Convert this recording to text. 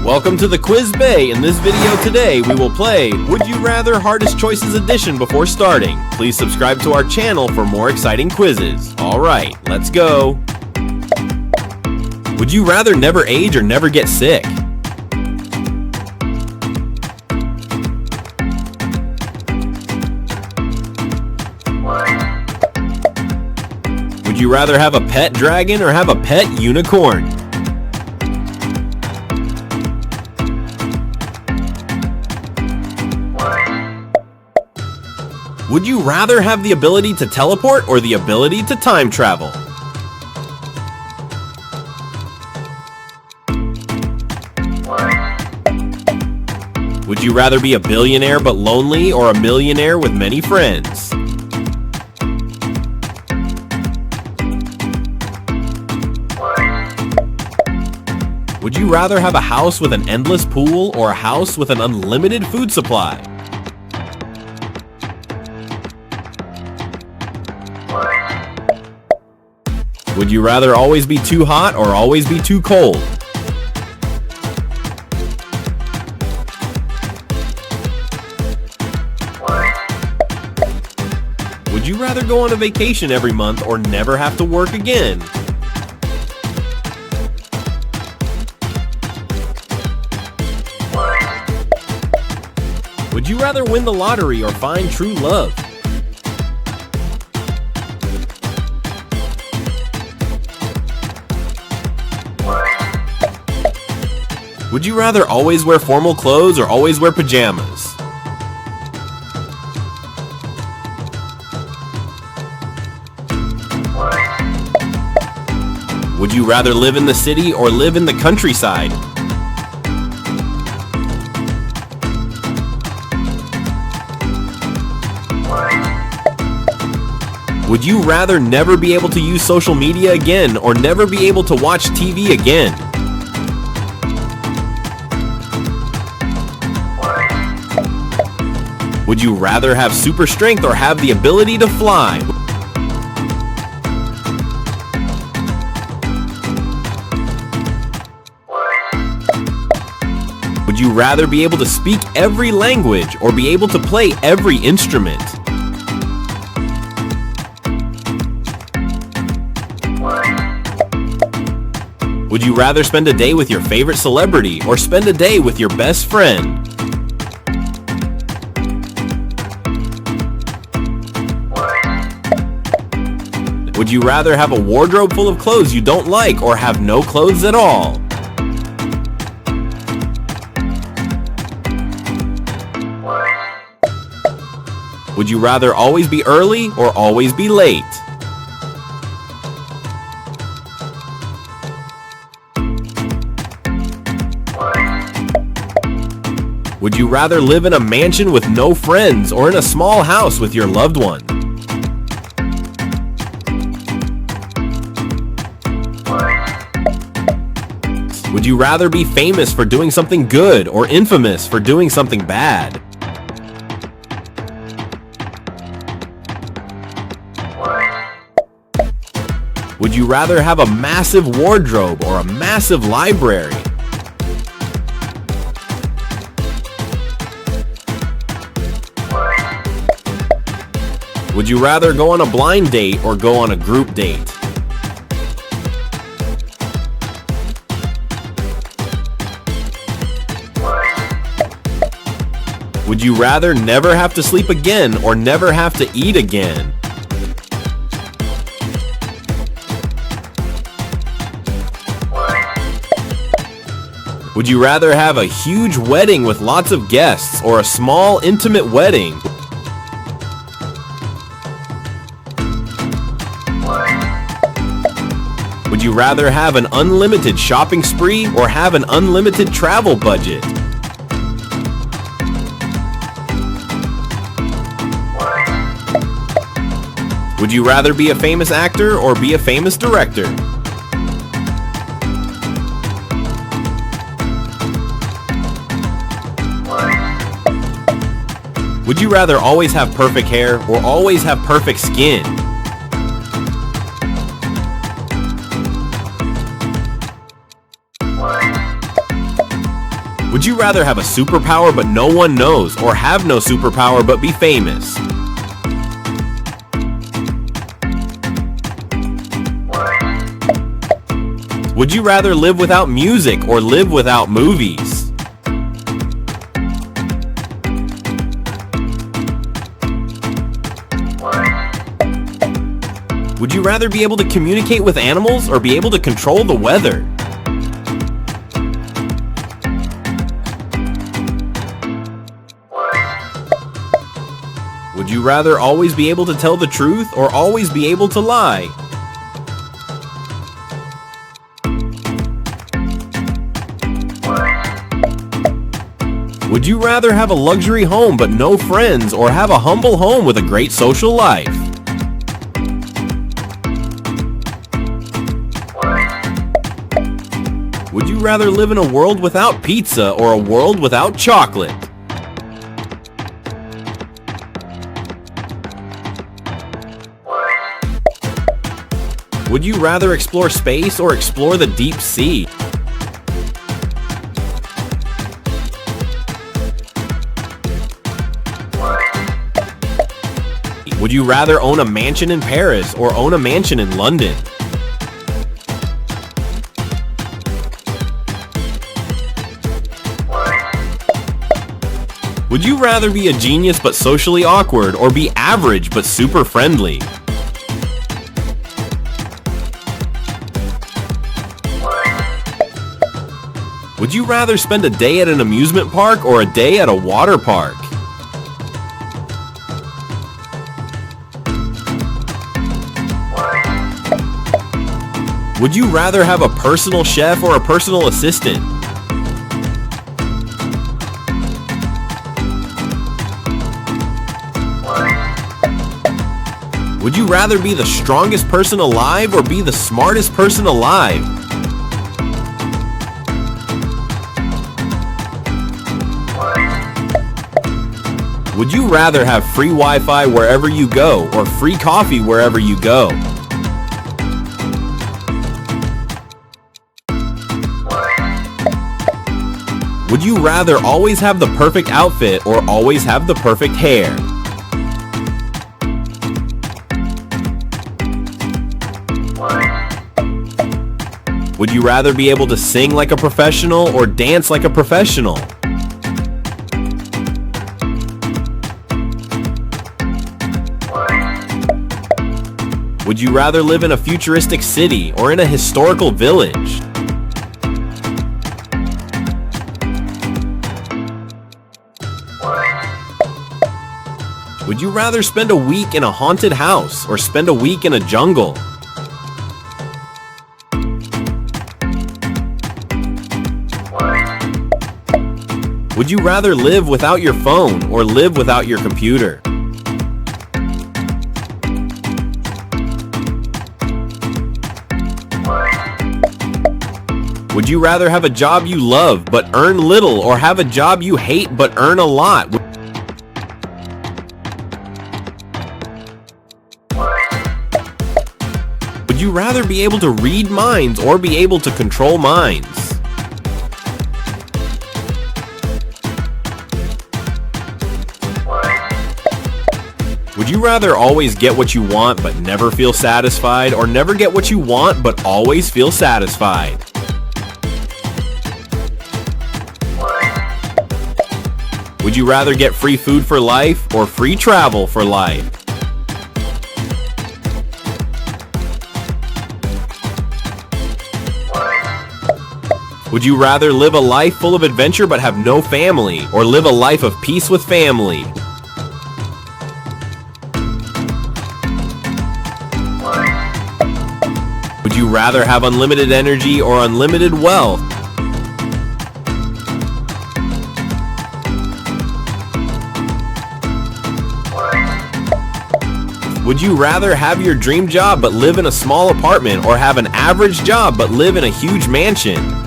Welcome to the Quiz Bay. In this video today, we will play Would You Rather Hardest Choices Edition before starting. Please subscribe to our channel for more exciting quizzes. Alright, let's go. Would you rather never age or never get sick? Would you rather have a pet dragon or have a pet unicorn? Would you rather have the ability to teleport or the ability to time travel? Would you rather be a billionaire but lonely or a millionaire with many friends? Would you rather have a house with an endless pool or a house with an unlimited food supply? Would you rather always be too hot or always be too cold? Would you rather go on a vacation every month or never have to work again? Would you rather win the lottery or find true love? Would you rather always wear formal clothes or always wear pajamas? Would you rather live in the city or live in the countryside? Would you rather never be able to use social media again or never be able to watch TV again? Would you rather have super strength or have the ability to fly? Would you rather be able to speak every language or be able to play every instrument? Would you rather spend a day with your favorite celebrity or spend a day with your best friend? Would you rather have a wardrobe full of clothes you don't like or have no clothes at all? Would you rather always be early or always be late? Would you rather live in a mansion with no friends or in a small house with your loved one? Would you rather be famous for doing something good or infamous for doing something bad? Would you rather have a massive wardrobe or a massive library? Would you rather go on a blind date or go on a group date? Would you rather never have to sleep again or never have to eat again? Would you rather have a huge wedding with lots of guests or a small, intimate wedding? Would you rather have an unlimited shopping spree or have an unlimited travel budget? Would you rather be a famous actor or be a famous director? Would you rather always have perfect hair or always have perfect skin? Would you rather have a superpower but no one knows, or have no superpower but be famous? Would you rather live without music or live without movies? Would you rather be able to communicate with animals or be able to control the weather? Would you rather always be able to tell the truth or always be able to lie? Would you rather have a luxury home but no friends, or have a humble home with a great social life? Would you rather live in a world without pizza or a world without chocolate? Would you rather explore space or explore the deep sea? Would you rather own a mansion in Paris or own a mansion in London? Would you rather be a genius but socially awkward, or be average but super friendly? Would you rather spend a day at an amusement park or a day at a water park? Would you rather have a personal chef or a personal assistant? Would you rather be the strongest person alive or be the smartest person alive? Would you rather have free Wi-Fi wherever you go or free coffee wherever you go? Would you rather always have the perfect outfit or always have the perfect hair? Would you rather be able to sing like a professional or dance like a professional? Would you rather live in a futuristic city or in a historical village? Would you rather spend a week in a haunted house or spend a week in a jungle? Would you rather live without your phone or live without your computer? Would you rather have a job you love but earn little, or have a job you hate but earn a lot? Would you rather be able to read minds or be able to control minds? Would you rather always get what you want but never feel satisfied, or never get what you want but always feel satisfied? Would you rather get free food for life or free travel for life? Would you rather live a life full of adventure but have no family, or live a life of peace with family? Would you rather have unlimited energy or unlimited wealth? Would you rather have your dream job but live in a small apartment, or have an average job but live in a huge mansion?